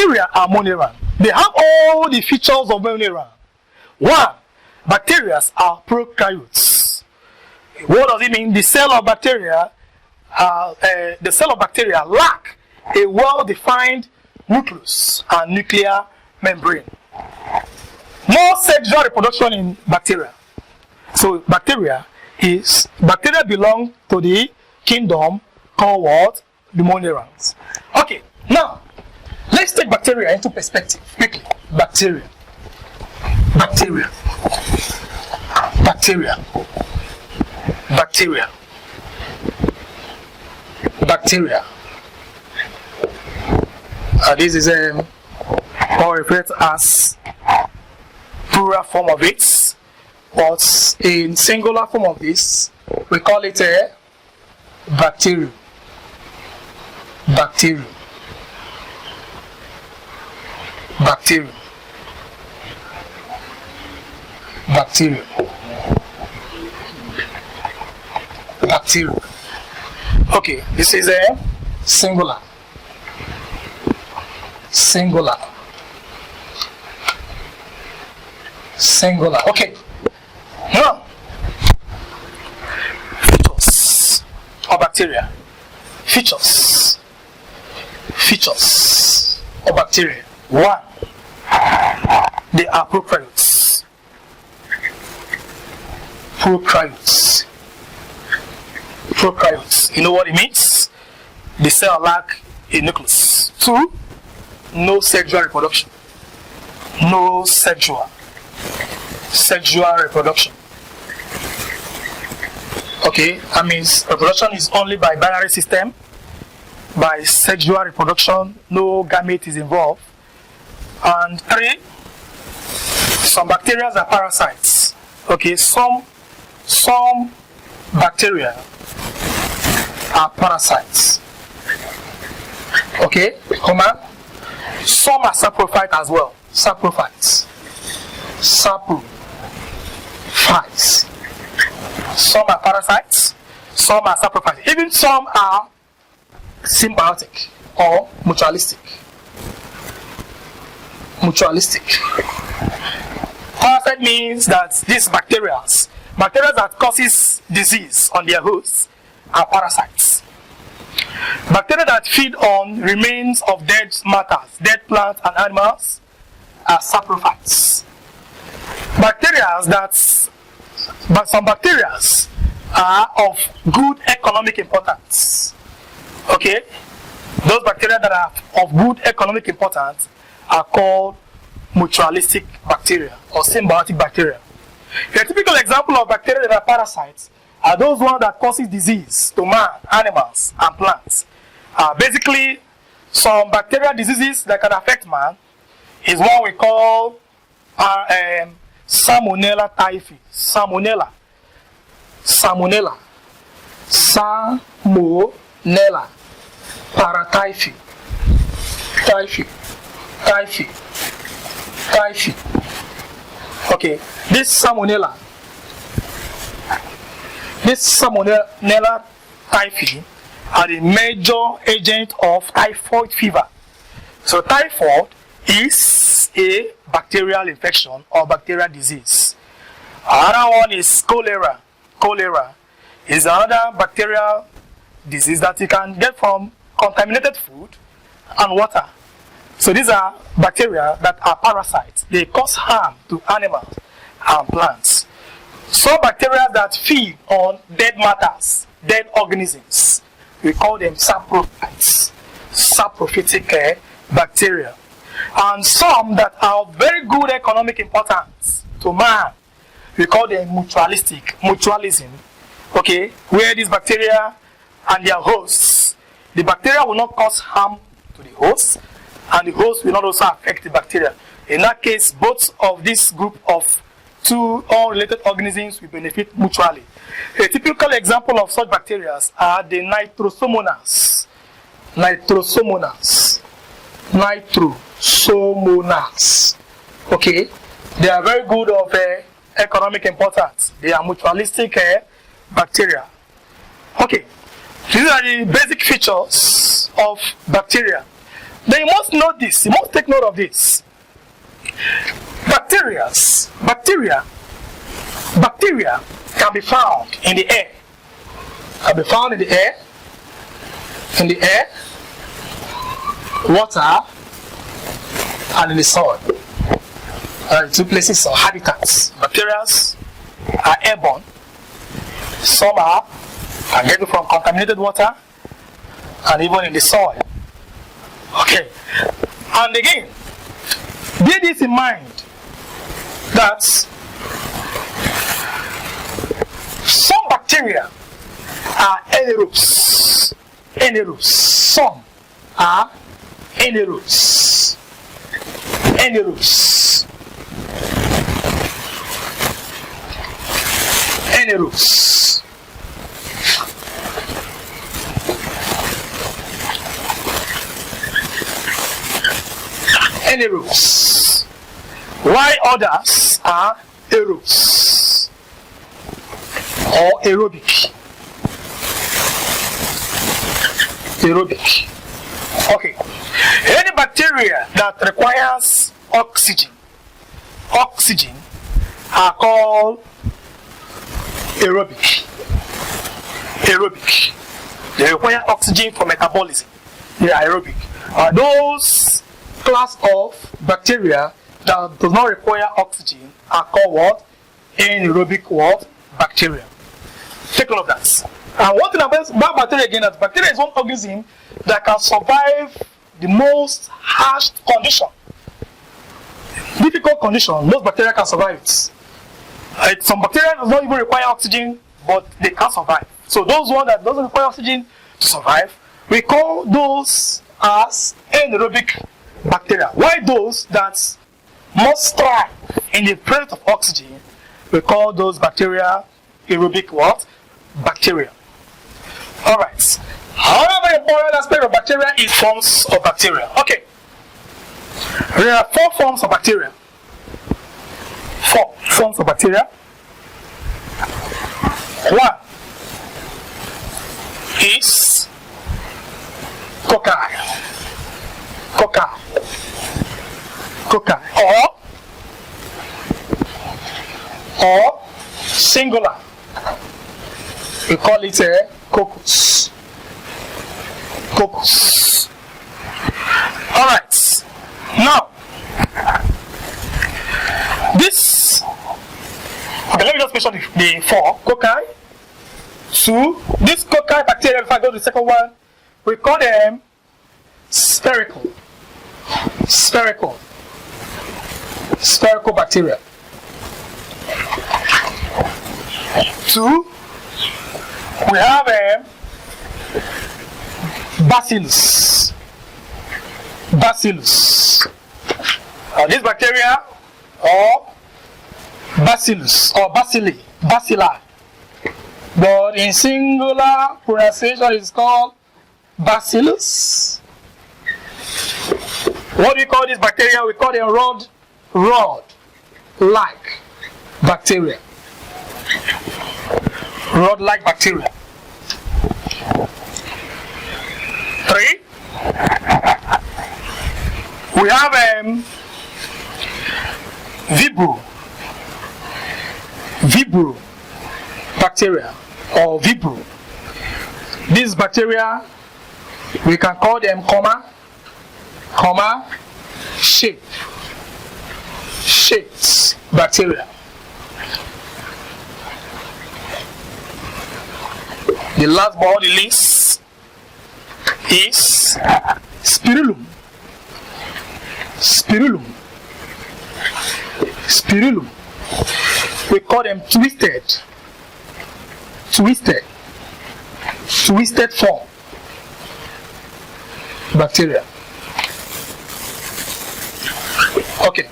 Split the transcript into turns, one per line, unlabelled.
bacteria are Monera. They have all the features of Monera. One, bacteria are prokaryotes. What does it mean? The cell of bacteria lack a well-defined nucleus and nuclear membrane. No sexual reproduction in bacteria. So bacteria belong to the kingdom called what? The Monerans. Okay, now let's take bacteria into perspective quickly. Bacteria. This is or referred to as plural form of it, but in singular form of this, we call it a bacterium. Bacterium. Okay, this is a singular. Okay. Now, features of bacteria. Features of bacteria. One, they are prokaryotes. You know what it means? The cell lack a nucleus. Two, no sexual reproduction. No sexual reproduction. Okay, that means reproduction is only by binary system. By sexual reproduction, no gamete is involved. And three, some bacteria are parasites. Okay, some bacteria are parasites. Okay, some are saprophytes as well. Saprophytes. Some are parasites, some are saprophytes. Even some are symbiotic or mutualistic. Parasite means that these bacteria that causes disease on their hosts are parasites. Bacteria that feed on remains of dead matters, dead plants and animals, are saprophytes. But some bacteria are of good economic importance. Okay? Those bacteria that are of good economic importance are called mutualistic bacteria or symbiotic bacteria. A typical example of bacteria that are parasites are those ones that causes disease to man, animals, and plants. Basically, some bacterial diseases that can affect man is what we call Salmonella typhi. Salmonella paratyphi. Typhi. Okay, this Salmonella typhi are the major agent of typhoid fever. So typhoid is a bacterial infection or bacterial disease. Another one is cholera. Cholera is another bacterial disease that you can get from contaminated food and water. So these are bacteria that are parasites. They cause harm to animals and plants. Some bacteria that feed on dead matters, dead organisms, we call them saprophytes, saprophytic bacteria. And some that are of very good economic importance to man, we call them mutualism. Okay, where these bacteria and their hosts, the bacteria will not cause harm to the host, and the host will not also affect the bacteria. In that case, both of this group of two unrelated organisms will benefit mutually. A typical example of such bacteria are the nitrosomonas. Okay, they are very good of economic importance. They are mutualistic bacteria. Okay, these are the basic features of bacteria. then you must know this. You must take note of this. Bacteria can be found in the air. Can be found in the air, water, and in the soil. Two places or habitats. Bacteria are airborne. Some can get it from contaminated water and even in the soil. Okay. And again, bear this in mind that some bacteria are anaerobes. Some are anaerobes. Anaerobes. Anaerobes. While others are aerobes or aerobic. Okay. Any bacteria that requires oxygen are called aerobic. They require oxygen for metabolism. They are aerobic. Those class of bacteria that does not require oxygen are called what? Anaerobic what? Bacteria. Take note of that. And one thing about bacteria again, that bacteria is one organism that can survive the most harsh condition. Difficult condition, most bacteria can survive it. Some bacteria does not even require oxygen, but they can survive. So those ones that doesn't require oxygen to survive, we call those as anaerobic bacteria. Why those that must thrive in the presence of oxygen, we call those bacteria aerobic what? Bacteria. Alright. Another important aspect of bacteria is forms of bacteria. Okay. There are 4 forms of bacteria. 4 forms of bacteria. 1 is cocci or singular. We call it a coccus. Alright. Now, this, okay, let me just mention the 4 cocci. 2, this cocci bacteria, if I go to the second one, we call them spherical bacteria. 2, we have bacillus. This bacteria or bacillus or bacilli, but in singular pronunciation is called bacillus. What do we call this bacteria? We call them rod-like bacteria. Rod-like bacteria. 3, we have vibrio bacteria or vibrio. These bacteria, we can call them shaped bacteria. The last but not the least is spirillum. We call them twisted form bacteria. Okay.